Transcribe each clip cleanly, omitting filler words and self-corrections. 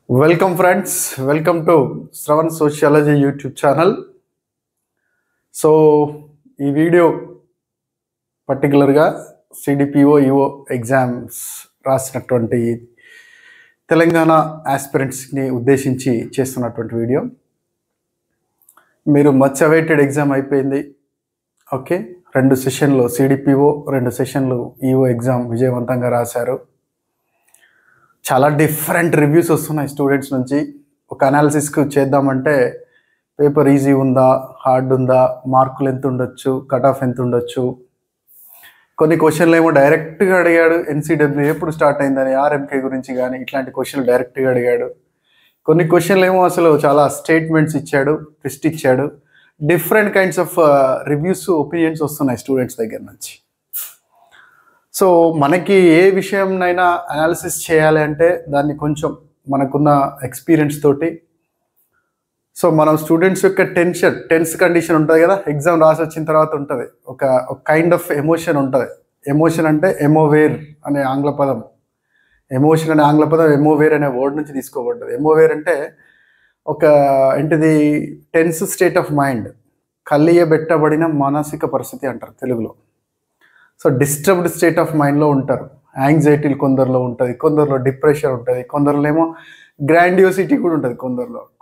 Welcome friends, welcome to Shravan Sociology YouTube channel. So ఈ video పర్టికులర్గా CDPO EO exams రాసినటువంటి తెలంగాణ ఆస్పిరెంట్స్ని ఉద్దేశించి చేస్తున్నటువంటి వీడియో. మీరు మచ్ అవైటెడ్ ఎగ్జామ్ అయిపోయింది. ఓకే, 2 సెషన్లు సిడిపిఓ 2 సెషన్లు ఈఓ ఎగ్జామ్ విజయవంతంగా రాశారు. చాలా డిఫరెంట్ రివ్యూస్ వస్తున్నాయి స్టూడెంట్స్ నుంచి. ఒక అనాలిసిస్కి చేద్దామంటే పేపర్ ఈజీ ఉందా, హార్డ్ ఉందా, మార్కులు ఎంత ఉండొచ్చు, కట్ ఆఫ్ ఎంత ఉండొచ్చు. కొన్ని క్వశ్చన్లు ఏమో డైరెక్ట్గా అడిగాడు, ఎన్సీడబ్ల్యూ ఎప్పుడు స్టార్ట్ అయిందని, ఆర్ఎంకే గురించి కానీ ఇట్లాంటి క్వశ్చన్లు డైరెక్ట్గా అడిగాడు. కొన్ని క్వశ్చన్లు ఏమో అసలు చాలా స్టేట్మెంట్స్ ఇచ్చాడు, ట్విస్ట్ ఇచ్చాడు. Different kinds of reviews, opinions వస్తున్నాయి స్టూడెంట్స్ దగ్గర నుంచి. సో మనకి ఏ విషయంనైనా అనాలిసిస్ చేయాలి అంటే దాన్ని కొంచెం మనకున్న ఎక్స్పీరియన్స్ తోటి, సో మనం స్టూడెంట్స్ యొక్క టెన్స్ కండిషన్ ఉంటుంది కదా, ఎగ్జామ్ రాసి వచ్చిన తర్వాత ఉంటుంది ఒక కైండ్ ఆఫ్ ఎమోషన్ ఉంటుంది. ఎమోషన్ అంటే ఎమోవేర్ అనే ఆంగ్ల పదం, ఎమోషన్ అనే ఆంగ్ల పదం ఎమోవేర్ అనే వర్డ్ నుంచి తీసుకోబడ్డది. ఎమోవేర్ అంటే ఒక ఏంటిది, టెన్స్ స్టేట్ ఆఫ్ మైండ్, కలియబెట్టబడిన మానసిక పరిస్థితి అంటారు తెలుగులో. సో డిస్టర్బ్డ్ స్టేట్ ఆఫ్ మైండ్లో ఉంటారు. యాంగ్జైటీలు కొందరిలో ఉంటుంది, కొందరిలో డిప్రెషన్ ఉంటుంది, కొందరిలో ఏమో గ్రాండియోసిటీ కూడా ఉంటుంది,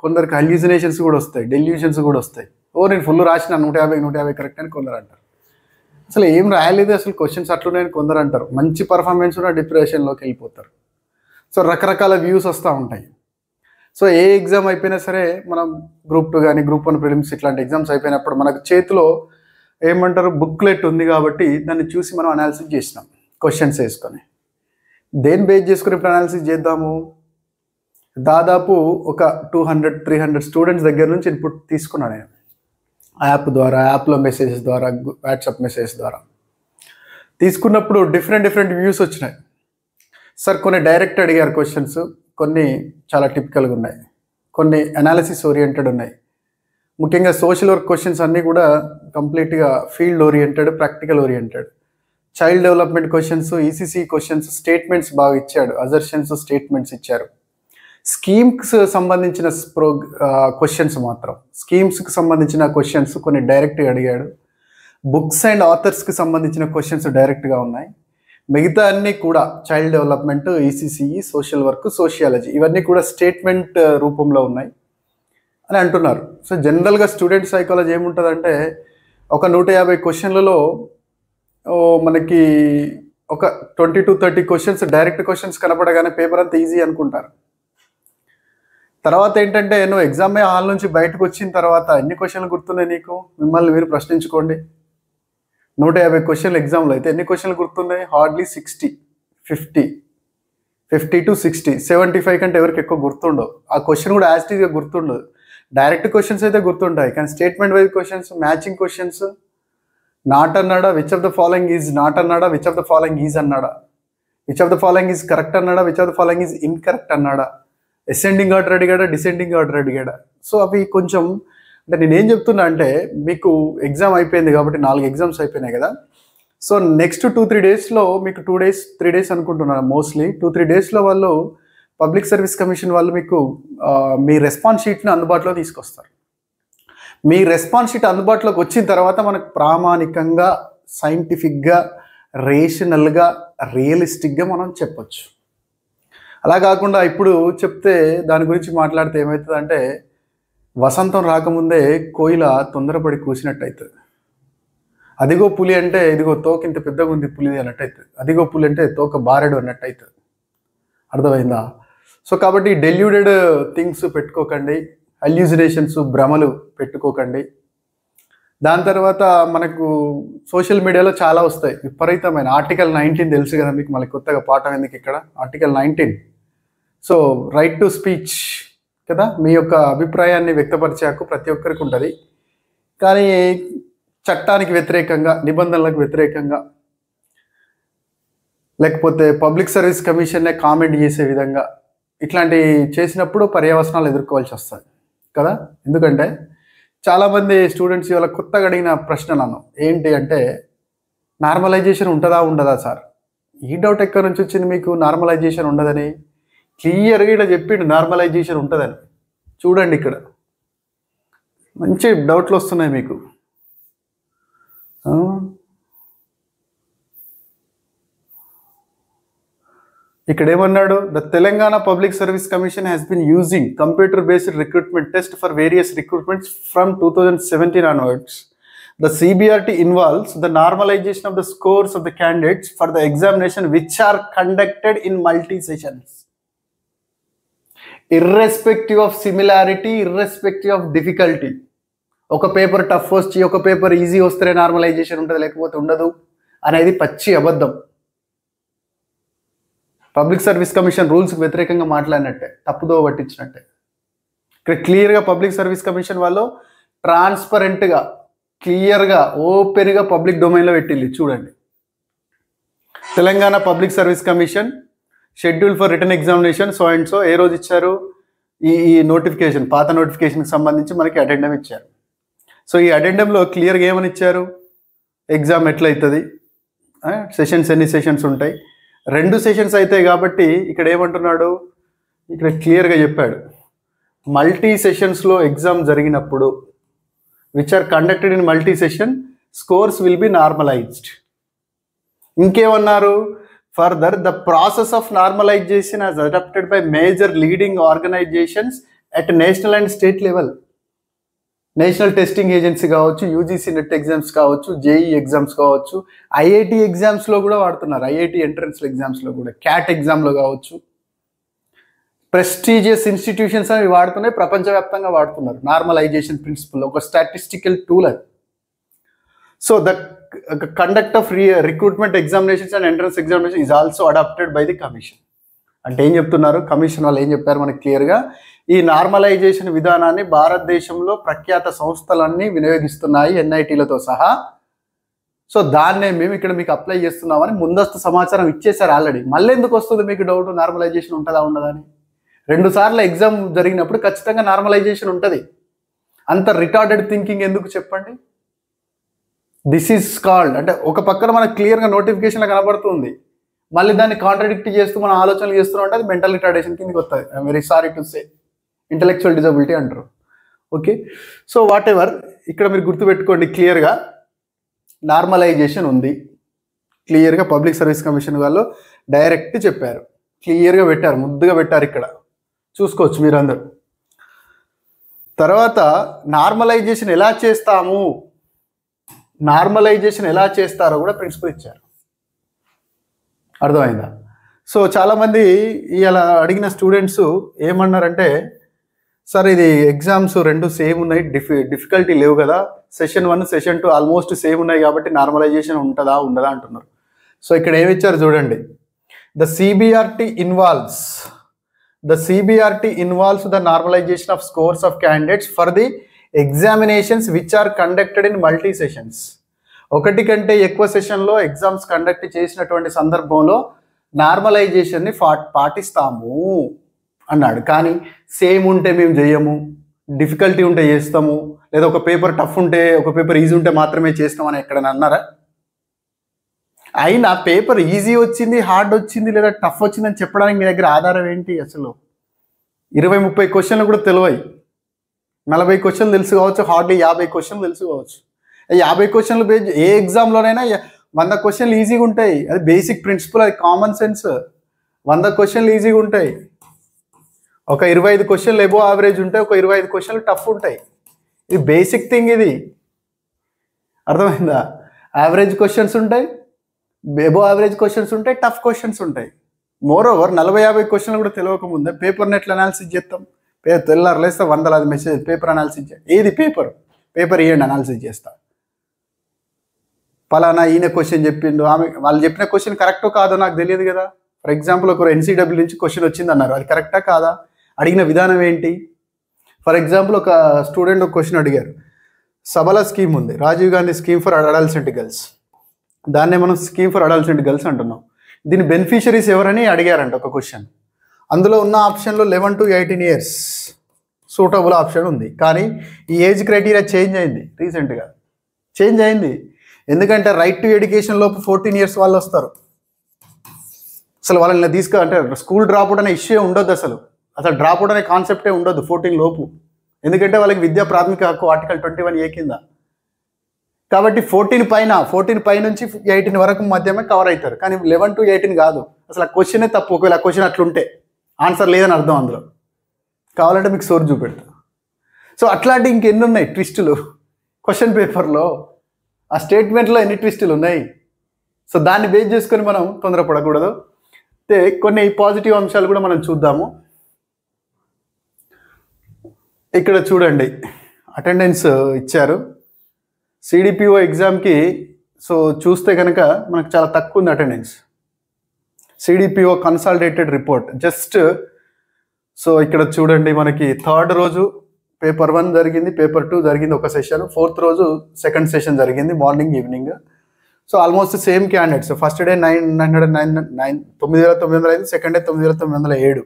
కొందరికి హల్యూసినేషన్స్ కూడా వస్తాయి, డెల్యూషన్స్ కూడా వస్తాయి. నేను ఫుల్ రాసిన 150 కరెక్ట్ అని కొందరు అంటారు. అసలు ఏం రాయలేదు, అసలు క్వశ్చన్స్ అట్లున్నాయని కొందరు అంటారు. మంచి పర్ఫార్మెన్స్ ఉన్న డిప్రెషన్లోకి వెళ్ళిపోతారు. సో రకరకాల వ్యూస్ వస్తూ ఉంటాయి. సో ఏ ఎగ్జామ్ అయిపోయినా సరే, మనం గ్రూప్ 2 కానీ గ్రూప్ 1 ప్రిలిమ్స్ ఇట్లాంటి ఎగ్జామ్స్ అయిపోయినప్పుడు మనకు చేతిలో ఏమంటారు, బుక్లెట్ ఉంది కాబట్టి దాన్ని చూసి మనం అనాలిసిస్ చేసినాం, క్వశ్చన్స్ వేసుకొని. దేని బేస్ చేసుకుని ఇప్పుడు అనాలిసిస్ చేద్దాము? దాదాపు ఒక 200-300 స్టూడెంట్స్ దగ్గర నుంచి ఇన్పుట్ తీసుకున్నాను నేను, యాప్ ద్వారా, యాప్లో మెసేజెస్ ద్వారా, వాట్సాప్ మెసేజెస్ ద్వారా తీసుకున్నప్పుడు డిఫరెంట్ వ్యూస్ వచ్చినాయి. సార్ కొన్ని డైరెక్ట్ అడిగారు క్వశ్చన్స్, కొన్ని చాలా టిపికల్గా ఉన్నాయి, కొన్ని అనాలిసిస్ ఓరియంటెడ్ ఉన్నాయి. ముఖ్యంగా సోషల్ వర్క్ క్వశ్చన్స్ అన్నీ కూడా కంప్లీట్గా field oriented, practical oriented. Child development questions, ECC questions, statements బాగా ఇచ్చాడు, అజర్షన్స్, స్టేట్మెంట్స్ ఇచ్చారు. స్కీమ్స్ సంబంధించిన క్వశ్చన్స్ మాత్రం, స్కీమ్స్కి సంబంధించిన క్వశ్చన్స్ కొన్ని డైరెక్ట్గా అడిగాడు. బుక్స్ అండ్ ఆథర్స్కి సంబంధించిన క్వశ్చన్స్ డైరెక్ట్గా ఉన్నాయి. మిగతా అన్నీ కూడా child development, ECCE, social work, sociology, ఇవన్నీ కూడా స్టేట్మెంట్ రూపంలో ఉన్నాయి అని అంటున్నారు. సో జనరల్గా స్టూడెంట్ సైకాలజీ ఏముంటుందంటే, ఒక 150 క్వశ్చన్లలో మనకి ఒక 20-30 క్వశ్చన్స్ డైరెక్ట్ క్వశ్చన్స్ కనపడగానే పేపర్ అంతా ఈజీ అనుకుంటారు. తర్వాత ఏంటంటే, నువ్వు ఎగ్జామ్ హాల్ నుంచి బయటకు వచ్చిన తర్వాత ఎన్ని క్వశ్చన్లు గుర్తున్నాయి నీకు? మిమ్మల్ని మీరు ప్రశ్నించుకోండి. 150 క్వశ్చన్లు ఎగ్జామ్లో అయితే ఎన్ని క్వశ్చన్లు గుర్తున్నాయి? హార్డ్లీ 60, 50 to 60, 75 కంటే ఎవరికి ఎక్కువ గుర్తుండవు. ఆ క్వశ్చన్ కూడా యాస్టీగా గుర్తుండదు. డైరెక్ట్ క్వశ్చన్స్ అయితే గుర్తుంటాయి, కానీ statement wise questions, matching questions, not అన్నాడా, which of the following is not అన్నాడా, which of the following is అన్నాడా, which of the following is correct అన్నాడా, which of the following is incorrect అన్నాడా, ascending order అడిగాడా, descending order అడిగాడా. So అవి కొంచెం, అంటే నేనేం చెప్తున్నా అంటే, మీకు ఎగ్జామ్ అయిపోయింది కాబట్టి 4 ఎగ్జామ్స్ అయిపోయినాయి కదా. సో నెక్స్ట్ 2-3 డేస్లో మీకు 2 days 3 days అనుకుంటున్నాను, మోస్ట్లీ 2-3 డేస్లో వాళ్ళు పబ్లిక్ సర్వీస్ కమిషన్ వాళ్ళు మీకు మీ రెస్పాన్స్ షీట్ని అందుబాటులో తీసుకొస్తారు. మీ రెస్పాన్స్ షీట్ అందుబాటులోకి వచ్చిన తర్వాత మనకు ప్రామాణికంగా, సైంటిఫిక్గా, రేషనల్గా, రియలిస్టిక్గా మనం చెప్పొచ్చు. అలా కాకుండా ఇప్పుడు చెప్తే దాని గురించి మాట్లాడితే ఏమవుతుందంటే, వసంతం రాకముందే కోయిల తొందరపడి కూసినట్టు అవుతుంది. అదిగో పులి అంటే ఇదిగో తోక ఇంత పెద్దగా ఉంది పులిది అన్నట్టు అవుతుంది, అదిగో పులి అంటే తోక బారెడు అన్నట్టు అవుతుంది. అర్థమైందా? సో కాబట్టి డెల్యూడెడ్ థింగ్స్ పెట్టుకోకండి, హల్యూసినేషన్స్, భ్రమలు పెట్టుకోకండి. దాని తర్వాత మనకు సోషల్ మీడియాలో చాలా వస్తాయి విపరీతమైన. ఆర్టికల్ 19 తెలుసు కదా మీకు, మళ్ళీ కొత్తగా పాఠం ఎందుకు ఇక్కడ, article 19. So right to speech కదా, మీ యొక్క అభిప్రాయాన్ని వ్యక్తపరిచే హక్కు ప్రతి ఒక్కరికి ఉంటుంది. కానీ చట్టానికి వ్యతిరేకంగా, నిబంధనలకు వ్యతిరేకంగా, లేకపోతే పబ్లిక్ సర్వీస్ కమిషన్నే కామెంట్ చేసే విధంగా ఇట్లాంటి చేసినప్పుడు పర్యవసనాలు ఎదుర్కోవాల్సి వస్తుంది కదా. ఎందుకంటే చాలామంది స్టూడెంట్స్ ఇవాళ కొత్తగా అడిగిన ప్రశ్నలను ఏంటి అంటే, నార్మలైజేషన్ ఉంటుందా ఉండదా సార్? ఈ డౌట్ ఎక్కడి నుంచి వచ్చింది మీకు, నార్మలైజేషన్ ఉండదని? క్లియర్గా ఇక్కడ చెప్పిండు నార్మలైజేషన్ ఉంటుందని. చూడండి ఇక్కడ మంచి డౌట్లు వస్తున్నాయి మీకు. ఇక్కడ ఏమన్నాడు, the Telangana public service commission has been using computer based recruitment test for various recruitments from 2017 onwards. The CBRT involves the normalization of the scores of the candidates for the examination which are conducted in multi-sessions. Irrespective of similarity, irrespective of difficulty. ఒక paper tough వచ్చి ఒక paper easy వస్తే normalisation ఉంటుంది, లేకపోతే ఉండదు అనేది పచ్చి అబద్ధం. పబ్లిక్ సర్వీస్ కమిషన్ రూల్స్కి వ్యతిరేకంగా మాట్లాడినట్టే, తప్పుదో పట్టించినట్టే. ఇక్కడ క్లియర్గా పబ్లిక్ సర్వీస్ కమిషన్ వాళ్ళు ట్రాన్స్పరెంట్గా క్లియర్గా ఓపెన్గా పబ్లిక్ డొమైన్లో పెట్టింది. చూడండి, Telangana public service commission schedule for return examination so and so ఏ రోజు ఇచ్చారు, ఈ నోటిఫికేషన్ పాత నోటిఫికేషన్కి సంబంధించి మనకి అటెండం ఇచ్చారు. సో ఈ అటెండంలో క్లియర్గా ఏమని ఇచ్చారు, ఎగ్జామ్ ఎట్లయితుంది, సెషన్స్ ఎన్ని సెషన్స్ ఉంటాయి, 2 సెషన్స్ అవుతాయి కాబట్టి ఇక్కడ ఏమంటున్నాడు, ఇక్కడ క్లియర్గా చెప్పాడు మల్టీ సెషన్స్లో ఎగ్జామ్ జరిగినప్పుడు which are conducted in multi-session, scores will be normalized. ఇంకేమన్నారు, further the process of normalization is adopted by major leading organizations at national and state level. National testing agency కావచ్చు, UGC net exams కావచ్చు, JEE exams కావచ్చు, IIT ఎగ్జామ్స్లో కూడా వాడుతున్నారు, IIT entrance ఎగ్జామ్స్లో కూడా, cat ఎగ్జామ్లో కావచ్చు, ప్రెస్టీజియస్ ఇన్స్టిట్యూషన్స్ అవి వాడుతున్నాయి, ప్రపంచవ్యాప్తంగా వాడుతున్నారు నార్మలైజేషన్ ప్రిన్సిపల్, ఒక స్టాటిస్టికల్ టూల్ అది. So the conduct of recruitment examinations and entrance examination is also adopted by the commission. అంటే ఏం చెప్తున్నారు, కమిషన్ వాళ్ళు ఏం చెప్పారు మనకి క్లియర్గా, ఈ నార్మలైజేషన్ విధానాన్ని భారతదేశంలో ప్రఖ్యాత సంస్థలన్నీ వినియోగిస్తున్నాయి, ఎన్ఐటీలతో సహా. సో దాన్నే మేము ఇక్కడ మీకు అప్లై చేస్తున్నామని ముందస్తు సమాచారం ఇచ్చేసారు ఆల్రెడీ. మళ్ళీ ఎందుకు వస్తుంది మీకు డౌట్, నార్మలైజేషన్ ఉంటుందా ఉండదా అని? 2 సార్లు ఎగ్జామ్ జరిగినప్పుడు ఖచ్చితంగా నార్మలైజేషన్ ఉంటుంది. అంత రిటార్డెడ్ థింకింగ్ ఎందుకు చెప్పండి? దిస్ ఈజ్ కాల్డ్, అంటే ఒక పక్కన మనకు క్లియర్గా నోటిఫికేషన్లో కనబడుతుంది, మళ్ళీ దాన్ని కాంట్రడిక్ట్ చేస్తూ మనం ఆలోచనలు చేస్తున్నాం అంటే అది మెంటల్ రిటార్డేషన్ కిందకి వస్తుంది. I'm very sorry to say, intellectual disability అంటారు. ఓకే, సో వాట్ ఎవర్, ఇక్కడ మీరు గుర్తుపెట్టుకోండి క్లియర్గా నార్మలైజేషన్ ఉంది. క్లియర్గా పబ్లిక్ సర్వీస్ కమిషన్ వాళ్ళు డైరెక్ట్ చెప్పారు, క్లియర్గా పెట్టారు, ముద్దుగా పెట్టారు, ఇక్కడ చూసుకోవచ్చు మీరందరూ. తర్వాత నార్మలైజేషన్ ఎలా చేస్తాము, నార్మలైజేషన్ ఎలా చేస్తారో కూడా ప్రిన్సిపల్ ఇచ్చారు. అర్థమైందా? సో చాలామంది ఇలా అడిగిన స్టూడెంట్స్ ఏమన్నారంటే, సార్ ఇది ఎగ్జామ్స్ 2 సేమ్ ఉన్నాయి, డిఫికల్టీ లేవు కదా, సెషన్ 1 సెషన్ 2 ఆల్మోస్ట్ సేమ్ ఉన్నాయి కాబట్టి నార్మలైజేషన్ ఉంటుందా ఉండదా అంటున్నారు. సో ఇక్కడ ఏమిచ్చారు చూడండి, The CBRT involves the normalization of scores of candidates for the examinations which are conducted in multi-sessions. ఒకటి కంటే ఎక్కువ సెషన్లో ఎగ్జామ్స్ కండక్ట్ చేసినటువంటి సందర్భంలో నార్మలైజేషన్ని పాటిస్తాము అన్నాడు. కానీ సేమ్ ఉంటే మేము చేయము, డిఫికల్టీ ఉంటే చేస్తాము, లేదా ఒక పేపర్ టఫ్ ఉంటే ఒక పేపర్ ఈజీ ఉంటే మాత్రమే చేస్తామని ఎక్కడైనా అన్నారా? అయినా పేపర్ ఈజీ వచ్చింది, హార్డ్ వచ్చింది, లేదా టఫ్ వచ్చిందని చెప్పడానికి మీ దగ్గర ఆధారం ఏంటి? అసలు 20-30 క్వశ్చన్లు కూడా తెలివాయి, 40 క్వశ్చన్లు తెలుసు కావచ్చు, హార్డ్లీ 50 క్వశ్చన్లు తెలుసు కావచ్చు. 50 క్వశ్చన్లు ఏ ఎగ్జామ్లోనైనా 100 క్వశ్చన్లు ఈజీగా ఉంటాయి. అది బేసిక్ ప్రిన్సిపల్, అది కామన్ సెన్స్. 100 క్వశ్చన్లు ఈజీగా ఉంటాయి, ఒక 25 క్వశ్చన్లు ఎబో యావరేజ్ ఉంటాయి, ఒక 25 క్వశ్చన్లు టఫ్ ఉంటాయి. ఇది బేసిక్ థింగ్, ఇది అర్థమైందా? యావరేజ్ క్వశ్చన్స్ ఉంటాయి, ఎబో యావరేజ్ క్వశ్చన్స్ ఉంటాయి, టఫ్ క్వశ్చన్స్ ఉంటాయి. మోర్ ఓవర్ 40-50 క్వశ్చన్లు కూడా తెలియకముందే పేపర్ని ఎట్లా అనాలిసిస్ చేస్తాం? తెల్లారు లేస్తే 100 మెసేజ్ పేపర్ అనాలిసిస్ ఏది పేపర్ ఇవ్వండి అనాలిసిస్ చేస్తా. పలానా ఈయన క్వశ్చన్ చెప్పిండు, వాళ్ళు చెప్పిన క్వశ్చన్ కరెక్టో కాదో నాకు తెలియదు కదా. ఫర్ ఎగ్జాంపుల్ ఒక NCW నుంచి క్వశ్చన్ వచ్చింది అన్నారు, అది కరెక్టా కాదా, అడిగిన విధానం ఏంటి? ఫర్ ఎగ్జాంపుల్ ఒక స్టూడెంట్ ఒక క్వశ్చన్ అడిగారు, సబలా స్కీమ్ ఉంది, Rajiv Gandhi scheme for adolescent girls, దాన్నే మనం స్కీమ్ ఫర్ అడల్సెంట్ గర్ల్స్ అంటున్నాం. దీని బెనిఫిషరీస్ ఎవరని అడిగారంట ఒక క్వశ్చన్. అందులో ఉన్న ఆప్షన్లో 11 to 18 years సూటబుల్ ఆప్షన్ ఉంది. కానీ ఈ ఏజ్ క్రైటీరియా చేంజ్ అయింది, రీసెంట్గా చేంజ్ అయింది. ఎందుకంటే రైట్ టు ఎడ్యుకేషన్ లోపు 14 years వాళ్ళు వస్తారు. అసలు వాళ్ళని అంటే స్కూల్ డ్రాప్ అవుట్ అనే ఇష్యూ ఉండొద్దు, అసలు డ్రాప్ అవుట్ అనే కాన్సెప్టే ఉండొద్దు 14 లోపు. ఎందుకంటే వాళ్ళకి విద్యా ప్రాథమిక హక్కు ఆర్టికల్ 21A కింద. కాబట్టి 14 పై నుంచి 18 వరకు మధ్యమే కవర్ అవుతారు, కానీ 11 to 18 కాదు. అసలు ఆ క్వశ్చనే తప్పు. ఒకవేళ ఆ క్వశ్చన్ అట్లుంటే ఆన్సర్ లేదని అర్థం అందులో. కావాలంటే మీకు సోర్స్ చూపెడతా. సో అట్లాంటి ఇంకెన్ని ఉన్నాయి ట్విస్టులు క్వశ్చన్ పేపర్లో, ఆ స్టేట్మెంట్లో ఎన్ని ట్విస్టులు ఉన్నాయి. సో దాన్ని బేస్ చేసుకొని మనం తొందరపడకూడదు. అయితే కొన్ని పాజిటివ్ అంశాలు కూడా మనం చూద్దాము. ఇక్కడ చూడండి, అటెండెన్స్ ఇచ్చారు సిడిపిఓ ఎగ్జామ్కి. సో చూస్తే కనుక మనకు చాలా తక్కువ ఉంది attendance. CDPO consolidated report just. So ఇక్కడ చూడండి, మనకి 3rd రోజు పేపర్ 1 జరిగింది, పేపర్ 2 జరిగింది ఒక సెషన్, 4th రోజు సెకండ్ సెషన్ జరిగింది morning evening. So almost same candidates. First day 9,905, second day 9,907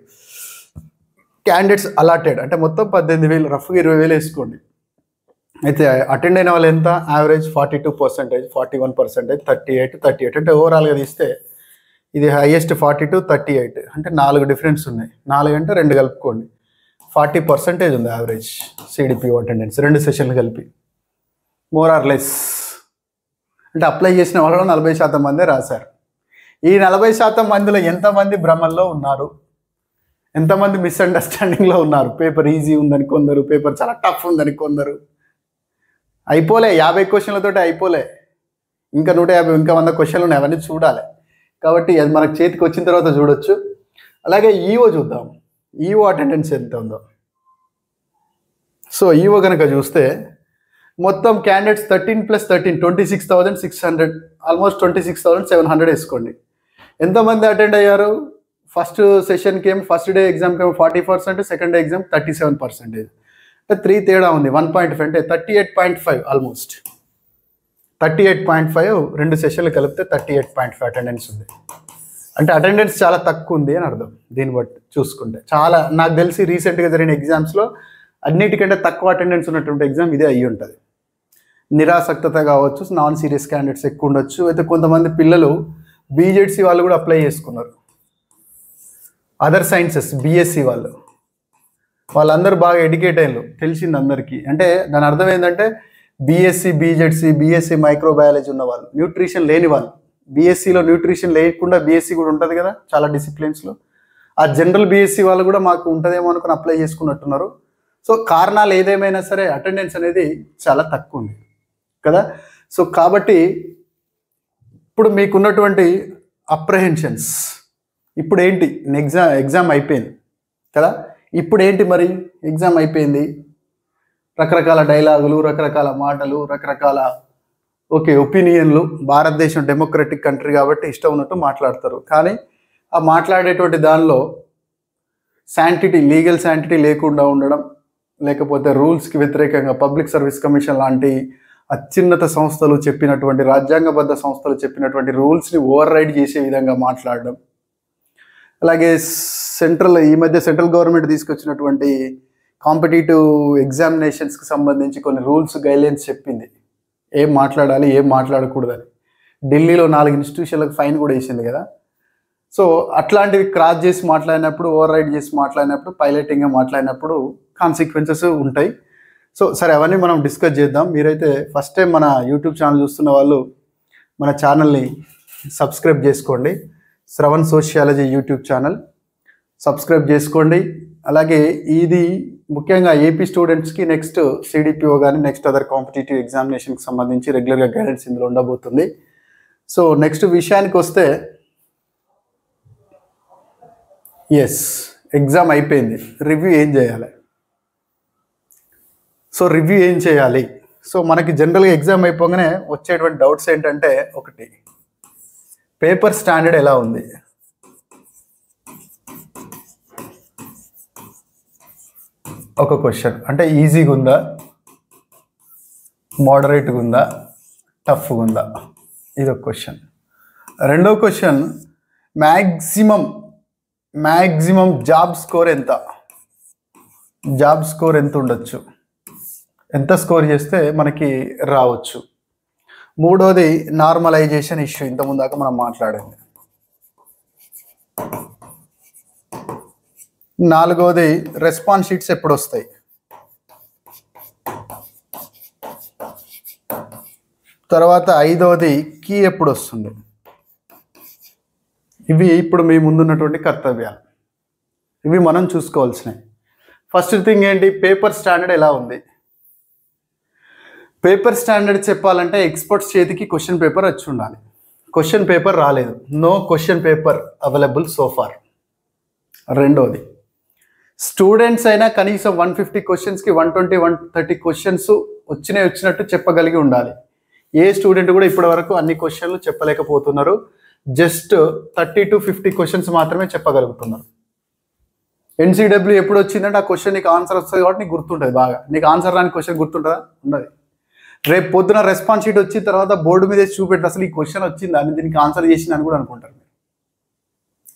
candidates allotted. అంటే మొత్తం 18,000, రఫ్గా 20,000 వేసుకోండి. అయితే అటెండ్ అయిన వాళ్ళు ఎంత? యావరేజ్ 42%, 41%, 38 అంటే ఓవరాల్గా తీస్తే ఇది హైయెస్ట్ 42, 38 అంటే 4 డిఫరెన్స్ ఉన్నాయి. 4 అంటే 2 కలుపుకోండి, 40% ఉంది యావరేజ్ సిడిపిఓ అటెండెన్స్ 2 సెషన్లు కలిపి, మోర్ ఆర్ లెస్. అంటే అప్లై చేసిన వాళ్ళలో 40% మందే రాశారు. ఈ 40% మందిలో ఎంతమంది భ్రమల్లో ఉన్నారు, ఎంతమంది మిస్అండర్స్టాండింగ్లో ఉన్నారు? పేపర్ ఈజీ ఉందని కొందరు, పేపర్ చాలా టఫ్ ఉందని కొందరు. అయిపోలే 50 క్వశ్చన్లతో అయిపోలే, ఇంకా 150, ఇంకా 100 క్వశ్చన్లు ఉన్నాయి, అవన్నీ చూడాలి. కాబట్టి అది మనకు చేతికి వచ్చిన తర్వాత చూడొచ్చు. అలాగే ఈఓ చూద్దాం, ఈఓ అటెండెన్స్ ఎంత ఉందో. సో ఈఓ కనుక చూస్తే మొత్తం క్యాండిడేట్స్ 13 + 13 26,600, ఆల్మోస్ట్ 26,700 వేసుకోండి. ఎంతమంది అటెండ్ అయ్యారు? ఫస్ట్ సెషన్కి ఏమో, ఫస్ట్ డే ఎగ్జామ్కి ఏమో 40%, సెకండ్ డే ఎగ్జామ్ 37%. అంటే 3 తేడా ఉంది, 1.5 అంటే 38.5, ఆల్మోస్ట్ 38.5. 2 సెషన్లు కలిపితే 38.5 అటెండెన్స్ ఉంది. అంటే అటెండెన్స్ చాలా తక్కువ ఉంది అని అర్థం. దీన్ని బట్టి చూసుకుంటే చాలా, నాకు తెలిసి రీసెంట్గా జరిగిన ఎగ్జామ్స్లో అన్నిటికంటే తక్కువ అటెండెన్స్ ఉన్నటువంటి ఎగ్జామ్ ఇదే అయ్యి ఉంటుంది. నిరాసక్తత కావచ్చు, నాన్ సీరియస్ క్యాండిడేట్స్ ఎక్కువ ఉండొచ్చు. అయితే కొంతమంది పిల్లలు బీజెడ్సీ వాళ్ళు కూడా అప్లై చేసుకున్నారు, అదర్ సైన్సెస్ బీఎస్సీ వాళ్ళందరూ బాగా ఎడ్యుకేట్ అయ్యారు, తెలిసింది అందరికీ. అంటే దాని అర్థం ఏంటంటే బీఎస్సీ, బీజెడ్సీ, బీఎస్సీ మైక్రోబయాలజీ ఉన్న వాళ్ళు, న్యూట్రిషన్ లేని వాళ్ళు. బీఎస్సీలో న్యూట్రిషన్ లేకుండా బీఎస్సీ కూడా ఉంటుంది కదా చాలా డిసిప్లిన్స్లో. ఆ జనరల్ బీఎస్సీ వాళ్ళు కూడా మాకు ఉంటుందేమో అనుకుని అప్లై చేసుకున్నట్టున్నారు. సో కారణాలు ఏదేమైనా సరే అటెండెన్స్ అనేది చాలా తక్కువ ఉంది కదా. సో కాబట్టి ఇప్పుడు మీకున్నటువంటి అప్రహెన్షన్స్ ఇప్పుడు ఏంటి? ఎగ్జామ్ అయిపోయింది కదా, ఇప్పుడు ఏంటి మరి? ఎగ్జామ్ అయిపోయింది, రకరకాల డైలాగులు, రకరకాల మాటలు, రకరకాల ఒపీనియన్లు. భారతదేశం డెమోక్రటిక్ కంట్రీ కాబట్టి ఇష్టం ఉన్నట్టు మాట్లాడతారు. కానీ ఆ మాట్లాడేటువంటి దానిలో శాంటిటీ, లీగల్ శాంటిటీ లేకుండా ఉండడం, లేకపోతే రూల్స్కి వ్యతిరేకంగా పబ్లిక్ సర్వీస్ కమిషన్ లాంటి అత్యున్నత సంస్థలు చెప్పినటువంటి, రాజ్యాంగబద్ధ సంస్థలు చెప్పినటువంటి రూల్స్ని ఓవర్ రైడ్ చేసే విధంగా మాట్లాడడం. అలాగే ఈ మధ్య సెంట్రల్ గవర్నమెంట్ తీసుకొచ్చినటువంటి కాంపిటేటివ్ ఎగ్జామినేషన్స్కి సంబంధించి కొన్ని రూల్స్, గైడ్లైన్స్ చెప్పింది, ఏం మాట్లాడాలి, ఏం మాట్లాడకూడదని. ఢిల్లీలో 4 ఇన్స్టిట్యూషన్లకు ఫైన్ కూడా వేసింది కదా. సో అట్లాంటివి క్రాస్ చేసి మాట్లాడినప్పుడు, ఓవర్ రైడ్ చేసి మాట్లాడినప్పుడు, పైలటింగ్గా మాట్లాడినప్పుడు కాన్సిక్వెన్సెస్ ఉంటాయి. సో సరే, అవన్నీ మనం డిస్కస్ చేద్దాం. మీరైతే ఫస్ట్ టైం మన యూట్యూబ్ ఛానల్ చూస్తున్న వాళ్ళు మన ఛానల్ని సబ్స్క్రైబ్ చేసుకోండి. Shravan sociology YouTube channel subscribe చేసుకోండి. అలాగే ఇది ముఖ్యంగా ఏపీ స్టూడెంట్స్కి నెక్స్ట్ సిడిపిఓ కానీ నెక్స్ట్ అదర్ కాంపిటేటివ్ ఎగ్జామినేషన్కి సంబంధించి రెగ్యులర్గా గైడెన్స్ ఇందులో ఉండబోతుంది. సో నెక్స్ట్ విషయానికి వస్తే, ఎగ్జామ్ అయిపోయింది, రివ్యూ ఏం చేయాలి? సో రివ్యూ ఏం చేయాలి? సో మనకి జనరల్గా ఎగ్జామ్ అయిపోగానే వచ్చేటువంటి డౌట్స్ ఏంటంటే, ఒకటి పేపర్ స్టాండర్డ్ ఎలా ఉంది, ఒక క్వశ్చన్. అంటే ఈజీగా ఉందా, మోడరేట్గా ఉందా, టఫ్గా ఉందా, ఇది ఒక క్వశ్చన్. రెండో క్వశ్చన్, మ్యాక్సిమం జాబ్ స్కోర్ ఎంత, జాబ్ స్కోర్ ఎంత ఉండొచ్చు, ఎంత స్కోర్ చేస్తే మనకి రావచ్చు. మూడోది నార్మలైజేషన్ ఇష్యూ, ఇంతకుముందాక మనం మాట్లాడింది. నాలుగోది రెస్పాన్స్ షీట్స్ ఎప్పుడు వస్తాయి. తర్వాత ఐదోది కీ ఎప్పుడు వస్తుంది. ఇవి ఇప్పుడు మీ ముందున్నటువంటి కర్తవ్యాలు, ఇవి మనం చూసుకోవాల్సినవి. ఫస్ట్ థింగ్ ఏంటి, పేపర్ స్టాండర్డ్ ఎలా ఉంది. పేపర్ స్టాండర్డ్ చెప్పాలంటే ఎక్స్పర్ట్స్ చేతికి క్వశ్చన్ పేపర్ వచ్చి ఉండాలి. క్వశ్చన్ పేపర్ రాలేదు, no question paper available so far. రెండోది, స్టూడెంట్స్ అయినా కనీసం 150 క్వశ్చన్స్కి 120, 130 క్వశ్చన్స్ వచ్చినట్టు చెప్పగలిగి ఉండాలి. ఏ స్టూడెంట్ కూడా ఇప్పటి వరకు అన్ని క్వశ్చన్లు చెప్పలేకపోతున్నారు. జస్ట్ 30 to 50 క్వశ్చన్స్ మాత్రమే చెప్పగలుగుతున్నారు. NCW ఎప్పుడు వచ్చిందంటే ఆ క్వశ్చన్ నీకు ఆన్సర్ వస్తుంది కాబట్టి నీకు గుర్తుంటుంది బాగా. నీకు ఆన్సర్ రాని క్వశ్చన్ గుర్తుంటుందా? ఉండదు. రేపు పొద్దున రెస్పాన్స్ షీట్ వచ్చిన తర్వాత బోర్డు మీద చూపెట్టి అసలు ఈ క్వశ్చన్ వచ్చిందా అని, దీనికి ఆన్సర్ చేసింది అని కూడా అనుకుంటారు.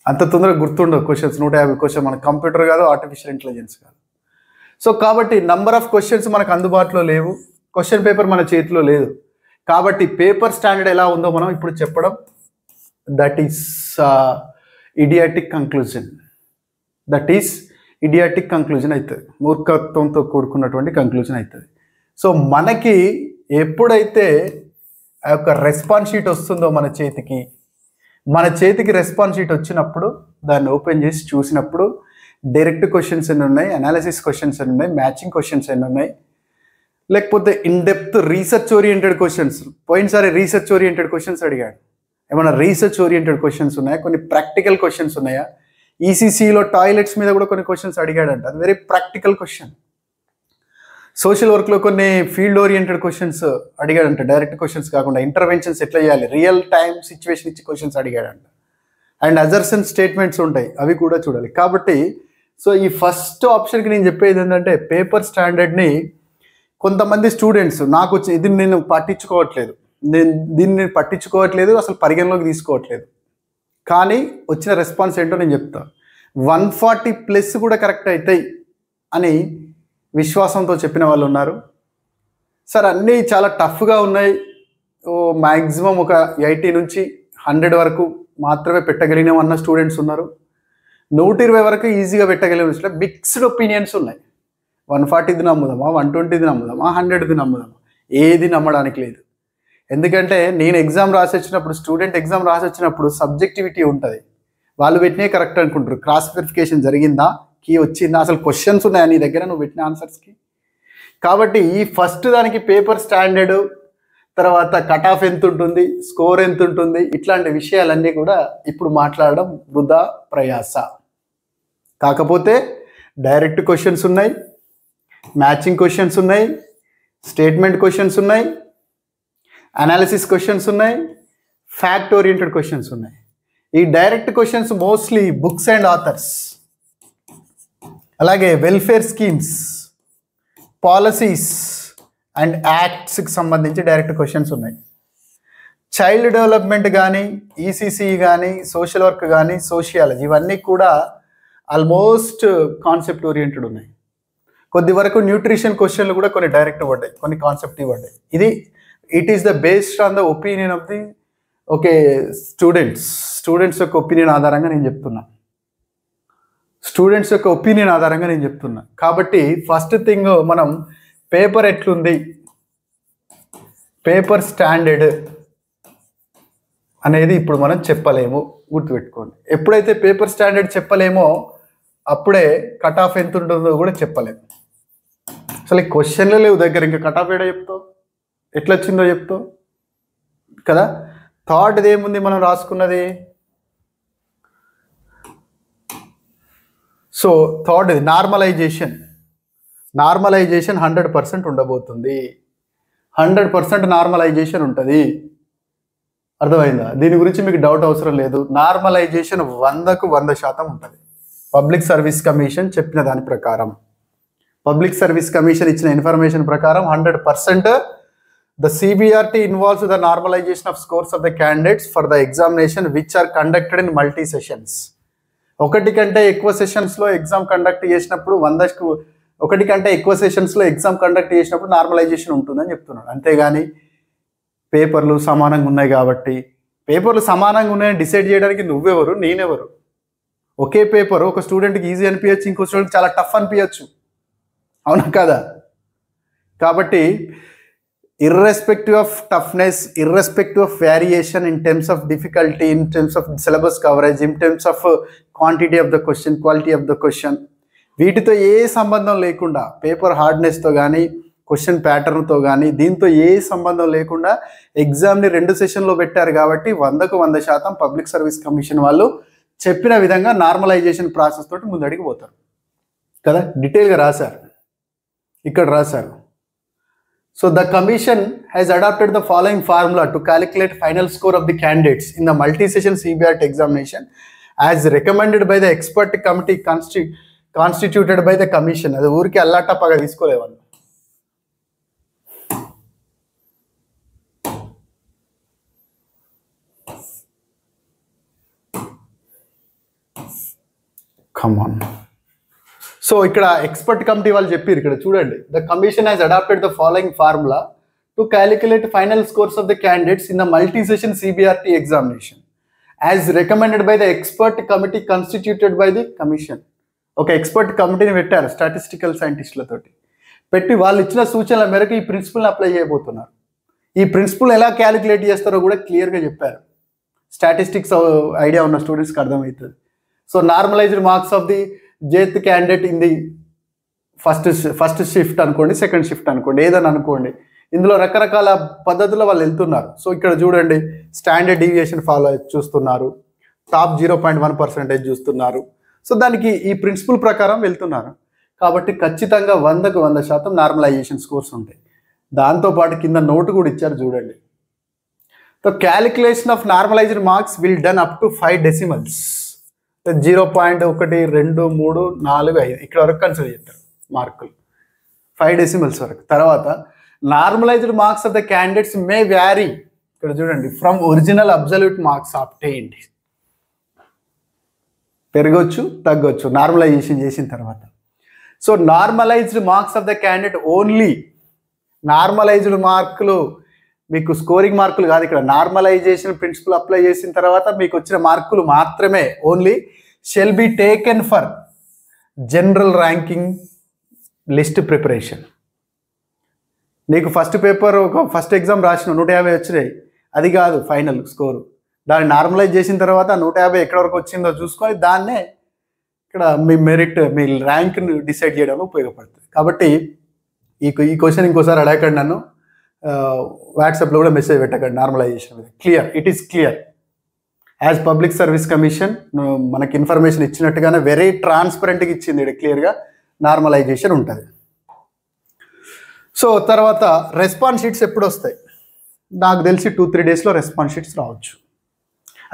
అంత తొందరగా గుర్తుండవు క్వశ్చన్స్. 150 క్వశ్చన్ మన కంప్యూటర్ కాదు, ఆర్టిఫిషియల్ ఇంటెలిజెన్స్ కాదు. సో కాబట్టి నంబర్ ఆఫ్ క్వశ్చన్స్ మనకు అందుబాటులో లేవు, క్వశ్చన్ పేపర్ మన చేతిలో లేదు. కాబట్టి పేపర్ స్టాండర్డ్ ఎలా ఉందో మనం ఇప్పుడు చెప్పడం, దట్ ఈస్ ఇడియాటిక్ కంక్లూజన్. అవుతుంది, మూర్ఖత్వంతో కూడుకున్నటువంటి కంక్లూజన్ అవుతుంది. సో మనకి ఎప్పుడైతే ఆ యొక్క రెస్పాన్స్ షీట్ వస్తుందో మన చేతికి రెస్పాన్స్ షీట్ వచ్చినప్పుడు దాన్ని ఓపెన్ చేసి చూసినప్పుడు డైరెక్ట్ క్వశ్చన్స్ ఎన్ని ఉన్నాయి, అనాలిసిస్ క్వశ్చన్స్ ఎన్ని ఉన్నాయి, మ్యాచింగ్ క్వశ్చన్స్ ఎన్ని ఉన్నాయి, లేకపోతే in depth research oriented questions. పోయినసారి రీసెర్చ్ ఓరియంటెడ్ క్వశ్చన్స్ అడిగాడు. ఏమైనా రీసెర్చ్ ఓరియంటెడ్ క్వశ్చన్స్ ఉన్నాయా, కొన్ని ప్రాక్టికల్ క్వశ్చన్స్ ఉన్నాయా. ఈసీసీలో టాయిలెట్స్ మీద కూడా కొన్ని క్వశ్చన్స్ అడిగాడంట, అది వెరీ ప్రాక్టికల్ క్వశ్చన్. సోషల్ వర్క్లో కొన్ని ఫీల్డ్ ఓరియంటెడ్ క్వశ్చన్స్ అడిగాడంట, డైరెక్ట్ క్వశ్చన్స్ కాకుండా. ఇంటర్వెన్షన్స్ ఎట్లా చేయాలి, రియల్ టైం సిచ్యువేషన్ ఇచ్చి క్వశ్చన్స్ అడిగాడంట. అండ్ అజర్షన్ స్టేట్మెంట్స్ ఉంటాయి, అవి కూడా చూడాలి. కాబట్టి సో ఈ ఫస్ట్ ఆప్షన్కి నేను చెప్పేది ఏంటంటే, పేపర్ స్టాండర్డ్ని కొంతమంది స్టూడెంట్స్ నాకు వచ్చి ఇది నేను పట్టించుకోవట్లేదు, అసలు పరిగణలోకి తీసుకోవట్లేదు. కానీ వచ్చిన రెస్పాన్స్ ఏంటో నేను చెప్తా. 140+ కూడా కరెక్ట్ అవుతాయి అని విశ్వాసంతో చెప్పిన వాళ్ళు ఉన్నారు. సార్ అన్నీ చాలా టఫ్గా ఉన్నాయి, మ్యాక్సిమం ఒక 80 నుంచి 100 వరకు మాత్రమే పెట్టగలిగినాం అన్న స్టూడెంట్స్ ఉన్నారు. 120 వరకు ఈజీగా పెట్టగలిగిన మిక్స్డ్ ఒపీనియన్స్ ఉన్నాయి. 140ది నమ్ముదామా, 120ది నమ్ముదామా, 100ది నమ్ముదామా, ఏది నమ్మడానికి లేదు. ఎందుకంటే నేను స్టూడెంట్ ఎగ్జామ్ రాసి వచ్చినప్పుడు సబ్జెక్టివిటీ ఉంటుంది. వాళ్ళు పెట్టినే కరెక్ట్ అనుకుంటారు. క్రాస్ వెరిఫికేషన్ జరిగిందా, కీ వచ్చిందా, అసలు క్వశ్చన్స్ ఉన్నాయా నీ దగ్గర నువ్వు పెట్టిన ఆన్సర్స్కి. కాబట్టి ఈ ఫస్ట్ దానికి పేపర్ స్టాండర్డ్, తర్వాత కట్ ఆఫ్ ఎంత ఉంటుంది, స్కోర్ ఎంత ఉంటుంది, ఇట్లాంటి విషయాలన్నీ కూడా ఇప్పుడు మాట్లాడడం వృధా ప్రయాస. కాకపోతే డైరెక్ట్ క్వశ్చన్స్ ఉన్నాయి, మ్యాచింగ్ క్వశ్చన్స్ ఉన్నాయి, స్టేట్మెంట్ క్వశ్చన్స్ ఉన్నాయి, అనాలిసిస్ క్వశ్చన్స్ ఉన్నాయి, ఫ్యాక్ట్ ఓరియంటెడ్ క్వశ్చన్స్ ఉన్నాయి. ఈ direct questions mostly books and authors, అలాగే వెల్ఫేర్ స్కీమ్స్, పాలసీస్ అండ్ యాక్ట్స్కి సంబంధించి డైరెక్ట్ క్వశ్చన్స్ ఉన్నాయి. చైల్డ్ డెవలప్మెంట్ కానీ, ఈసీసీ కానీ, సోషల్ వర్క్ కానీ, సోషియాలజీ, ఇవన్నీ కూడా ఆల్మోస్ట్ కాన్సెప్ట్ ఓరియంటెడ్ ఉన్నాయి. కొద్ది వరకు న్యూట్రిషన్ క్వశ్చన్లు కూడా కొన్ని డైరెక్ట్ పడ్డాయి, కొన్ని కాన్సెప్ట్ పడ్డాయి. It is the based on the opinion of the students యొక్క ఒపీనియన్ ఆధారంగా నేను చెప్తున్నా. కాబట్టి ఫస్ట్ థింగ్ మనం పేపర్ ఎట్లుంది, పేపర్ స్టాండర్డ్ అనేది ఇప్పుడు మనం చెప్పలేము, గుర్తుపెట్టుకోండి. ఎప్పుడైతే పేపర్ స్టాండర్డ్ చెప్పలేమో అప్పుడే కట్ ఆఫ్ ఎంత ఉంటుందో కూడా చెప్పలేము. అసలు ఈ క్వశ్చన్లు లేవు దగ్గర, ఇంకా కట్ ఆఫ్ ఏడా చెప్తావు, ఎట్లా వచ్చిందో చెప్తావు కదా. థర్డ్ది ఏముంది మనం రాసుకున్నది, సో థర్డ్ది నార్మలైజేషన్ 100% ఉండబోతుంది. 100% నార్మలైజేషన్ ఉంటుంది. అర్థమైందా? దీని గురించి మీకు డౌట్ అవసరం లేదు. నార్మలైజేషన్ 100కు 100% ఉంటుంది. పబ్లిక్ సర్వీస్ కమిషన్ చెప్పిన దాని ప్రకారం, పబ్లిక్ సర్వీస్ కమిషన్ ఇచ్చిన ఇన్ఫర్మేషన్ ప్రకారం 100% the CBRT involves the normalization of scores of the candidates for the examination which are conducted in multi sessions. ఒకటి కంటే ఎక్కువ సెషన్స్లో ఎగ్జామ్ కండక్ట్ చేసినప్పుడు 100 కంటే ఎక్కువ సెషన్స్లో ఎగ్జామ్ కండక్ట్ చేసినప్పుడు నార్మలైజేషన్ ఉంటుందని చెప్తున్నాడు. అంతేగాని పేపర్లు సమానంగా ఉన్నాయి కాబట్టి, పేపర్లు సమానంగా ఉన్నాయని డిసైడ్ చేయడానికి నువ్వెవరు, నేనెవరు? ఒకే పేపర్ ఒక స్టూడెంట్కి ఈజీ అనిపించచ్చు, ఇంకో స్టూడెంట్కి చాలా టఫ్ అనిపించచ్చు, అవునా కదా? కాబట్టి irrespective of toughness, irrespective of variation in terms of difficulty, in terms of syllabus coverage, in terms of quantity of the question, quality of the question, వీటితో ఏ సంబంధం లేకుండా, పేపర్ హార్డ్నెస్తో కానీ క్వశ్చన్ ప్యాటర్న్తో కానీ దీంతో ఏ సంబంధం లేకుండా ఎగ్జామ్ని 2 సెషన్లో పెట్టారు కాబట్టి 100కు 100% పబ్లిక్ సర్వీస్ కమిషన్ వాళ్ళు చెప్పిన విధంగా నార్మలైజేషన్ ప్రాసెస్ తోటి ముందడికి పోతారు కదా. డీటెయిల్గా రాశారు, ఇక్కడ రాశారు. So the commission has adopted the following formula to calculate final score of the candidates in the multi-session CBRT examination as recommended by the expert committee constituted by the commission. అది ఊరికి అల్లాటప్పగా తీసుకోలేవాళ్ళు. Come on. సో ఇక్కడ expert committee వాళ్ళు చెప్పారు, ఇక్కడ చూడండి. The commission has adopted the following formula to calculate final scores of the candidates in the multi session CBRT examination as recommended by the expert committee constituted by the commission. ఒక expert కమిటీని పెట్టారు statistical సైంటిస్టులతోటి పెట్టి వాళ్ళు ఇచ్చిన సూచనల మేరకు ఈ ప్రిన్సిపల్ని apply చేయబోతున్నారు. ఈ ప్రిన్సిపల్ ఎలా క్యాలిక్యులేట్ చేస్తారో కూడా క్లియర్గా చెప్పారు. స్టాటిస్టిక్స్ ఐడియా ఉన్న స్టూడెంట్స్కి అర్థమవుతుంది. So normalized marks of the jth candidate in the first shift అనుకోండి, సెకండ్ షిఫ్ట్ అనుకోండి, ఏదని అనుకోండి. ఇందులో రకరకాల పద్ధతుల్లో వాళ్ళు వెళ్తున్నారు. సో ఇక్కడ చూడండి, స్టాండర్డ్ డీవియేషన్ ఫాలో చూస్తున్నారు, టాప్ 0.1% చూస్తున్నారు. సో దానికి ఈ ప్రిన్సిపల్ ప్రకారం వెళ్తున్నారు కాబట్టి ఖచ్చితంగా 100కు 100% నార్మలైజేషన్ స్కోర్స్ ఉంటాయి. దాంతోపాటు కింద నోటు కూడా ఇచ్చారు చూడండి. The calculation of normalised marks will done up to 5 decimals. 0.1, 2, 3, 4, 5 ఇక్కడ వరకు కన్సిడర్ చేస్తారు మార్కులు, 5 డెసిమల్స్ వరకు. తర్వాత normalized marks of the candidates may vary, ఇక్కడ చూడండి, from original absolute marks obtained, పెరగొచ్చు తగ్గొచ్చు నార్మలైజేషన్ చేసిన తర్వాత. So normalized marks of the candidate only, normalized మార్కులు మీకు స్కోరింగ్ మార్కులు కాదు, ఇక్కడ నార్మలైజేషన్ ప్రిన్సిపల్ అప్లై చేసిన తర్వాత మీకు వచ్చిన మార్కులు మాత్రమే only shall be taken for general ranking list preparation. నీకు ఫస్ట్ పేపర్ ఒక ఫస్ట్ ఎగ్జామ్ రాసిన 150 వచ్చినాయి, అది కాదు ఫైనల్ స్కోరు. దాన్ని నార్మలైజ్ చేసిన తర్వాత 150 ఎక్కడ వరకు వచ్చిందో చూసుకొని దాన్నే ఇక్కడ మీ మెరిట్, మీ ర్యాంక్ని డిసైడ్ చేయడంలో ఉపయోగపడుతుంది. కాబట్టి ఈ క్వశ్చన్ ఇంకోసారి అడగకండి నన్ను, వాట్సాప్లో కూడా మెసేజ్ పెట్టకండి నార్మలైజేషన్ మీద. Clear, it is clear. As public service commission మనకి ఇన్ఫర్మేషన్ ఇచ్చినట్టుగానే వెరీ ట్రాన్స్పరెంట్గా ఇచ్చింది, ఇక్కడ క్లియర్గా నార్మలైజేషన్ ఉంటుంది. సో తర్వాత రెస్పాన్స్ షీట్స్ ఎప్పుడు వస్తాయి? నాకు తెలిసి 2-3 డేస్లో రెస్పాన్స్ షీట్స్ రావచ్చు.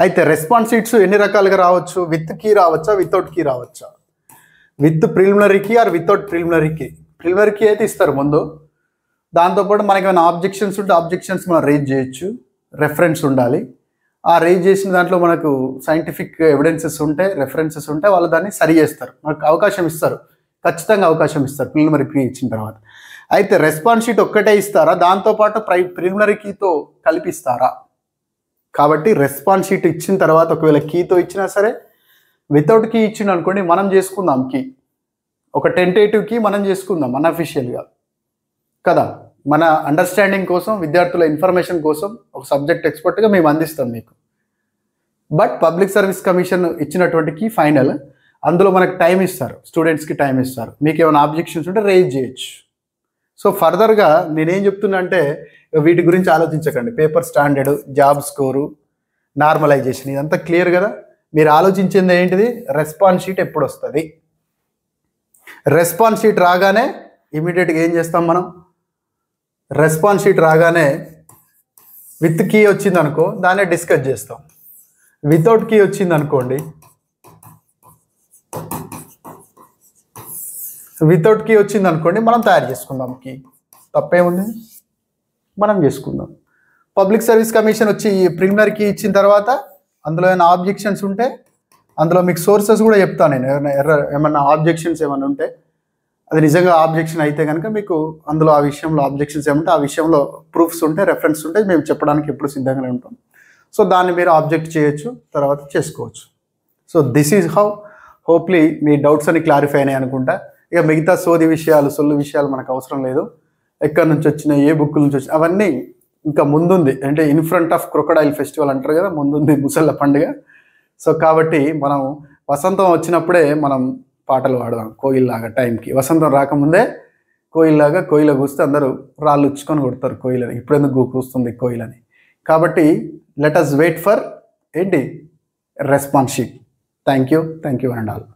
అయితే రెస్పాన్స్ షీట్స్ ఎన్ని రకాలుగా రావచ్చు? విత్ కీ రావచ్చా, వితౌట్ కీ రావచ్చా? With preliminary key or without preliminary key. Preliminary key అయితే ఇస్తారు ముందు, దాంతోపాటు మనకి ఏమైనా ఆబ్జెక్షన్స్ ఉంటే ఆబ్జెక్షన్స్ మనం రేజ్ చేయొచ్చు, రెఫరెన్స్ ఉండాలి. ఆ రేజ్ చేసిన దాంట్లో మనకు సైంటిఫిక్ ఎవిడెన్సెస్ ఉంటే, రెఫరెన్సెస్ ఉంటే వాళ్ళు దాన్ని సరి చేస్తారు, మనకు అవకాశం ఇస్తారు, ఖచ్చితంగా అవకాశం ఇస్తారు ప్రిలిమినరీ కీ ఇచ్చిన తర్వాత. అయితే రెస్పాన్స్ షీట్ ఒక్కటే ఇస్తారా, దాంతోపాటు ప్రిలిమినరీ కీతో కలిపిస్తారా? కాబట్టి రెస్పాన్స్ షీట్ ఇచ్చిన తర్వాత ఒకవేళ కీతో ఇచ్చినా సరే, వితౌట్ కీ ఇచ్చిన అనుకోండి మనం చేసుకుందాం కీ, ఒక టెంటేటివ్ కీ మనం చేసుకుందాం అన్అఫిషియల్గా కదా, మన అండర్స్టాండింగ్ కోసం, విద్యార్థుల ఇన్ఫర్మేషన్ కోసం ఒక సబ్జెక్ట్ ఎక్స్పర్ట్గా మేము అందిస్తాం మీకు. బట్ పబ్లిక్ సర్వీస్ కమిషన్ ఇచ్చినటువంటి కీ ఫైనల్, అందులో మనకు టైం ఇస్తారు, స్టూడెంట్స్కి టైం ఇస్తారు, మీకు ఏమైనా ఆబ్జెక్షన్స్ ఉంటే రేజ్ చేయొచ్చు. సో ఫర్దర్గా నేనేం చెప్తున్నా అంటే వీటి గురించి ఆలోచించకండి. Paper standard, job score, normalization ఇదంతా క్లియర్ కదా. మీరు ఆలోచించింది ఏంటిది? రెస్పాన్స్ షీట్ ఎప్పుడు వస్తుంది? రెస్పాన్స్ షీట్ రాగానే ఇమీడియట్గా ఏం చేస్తాం మనం? రెస్పాన్స్ షీట్ రాగానే విత్ కీ వచ్చింది అనుకో దాన్నే డిస్కస్ చేస్తాం, వితౌట్ కీ వచ్చింది అనుకోండి, వితౌట్ కీ వచ్చింది అనుకోండి మనం తయారు చేసుకుందాం కీ, తప్పేముంది, మనం చేసుకుందాం. పబ్లిక్ సర్వీస్ కమిషన్ వచ్చి ప్రిలిమినరీ కీ ఇచ్చిన తర్వాత అందులో ఏమైనా ఆబ్జెక్షన్స్ ఉంటే అందులో మీకు సోర్సెస్ కూడా చెప్తాను నేను, ఏమన్నా ఆబ్జెక్షన్స్ ఏమైనా ఉంటే, అది నిజంగా ఆబ్జెక్షన్ అయితే కనుక మీకు అందులో ఆ విషయంలో ఆబ్జెక్షన్స్ ఏమంటే ఆ విషయంలో ప్రూఫ్స్ ఉంటే, రెఫరెన్స్ ఉంటే మేము చెప్పడానికి ఎప్పుడు సిద్ధంగానే ఉంటాం. సో దాన్ని మీరు ఆబ్జెక్ట్ చేయొచ్చు, తర్వాత చేసుకోవచ్చు. So this is how హోప్లీ me doubts అని క్లారిఫై అయినాయి అనుకుంటా. ఇక మిగతా సోది విషయాలు సొల్లు విషయాలు మనకు అవసరం లేదు. ఎక్కడి నుంచి వచ్చినాయి, ఏ బుక్ నుంచి వచ్చినాయి అవన్నీ ఇంకా ముందుంది. అంటే in front of crocodile festival అంటారు కదా, ముందుంది ముసళ్ళ పండుగ. సో కాబట్టి మనం వసంతం వచ్చినప్పుడే మనం పాటలు పాడదాం కోయిల్లాగా టైంకి. వసంతం రాకముందే కోయిల్లాగా కోయిల కూస్తే అందరూ రాళ్ళు ఉచ్చుకొని కొడతారు కోయిలని, ఇప్పుడెందుకు కూస్తుంది కోయిలని. కాబట్టి లెట్ అస్ వెయిట్ ఫర్ ఏంటి response sheet. Thank you and all.